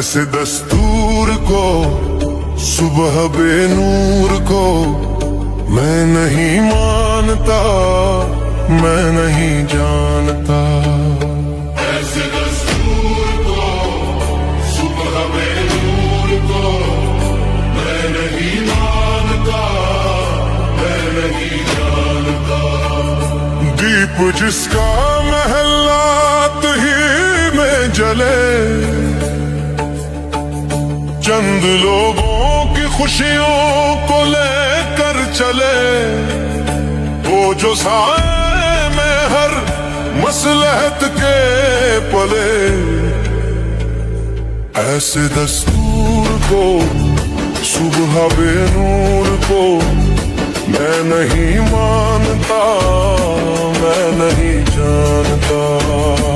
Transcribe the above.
ایسے دستور کو صبح بے نور کو میں نہیں مانتا، میں نہیں جانتا۔ ایسے دستور کو صبح بے نور کو میں نہیں مانتا، میں نہیں جانتا۔ دیپ جس کا محلات ہی میں جلے، چند لوگوں کی خوشیوں کو لے کر چلے، وہ جو سائے میں ہر مصلحت کے پلے۔ ایسے دستور کو صبح بے نور کو میں نہیں مانتا، میں نہیں جانتا۔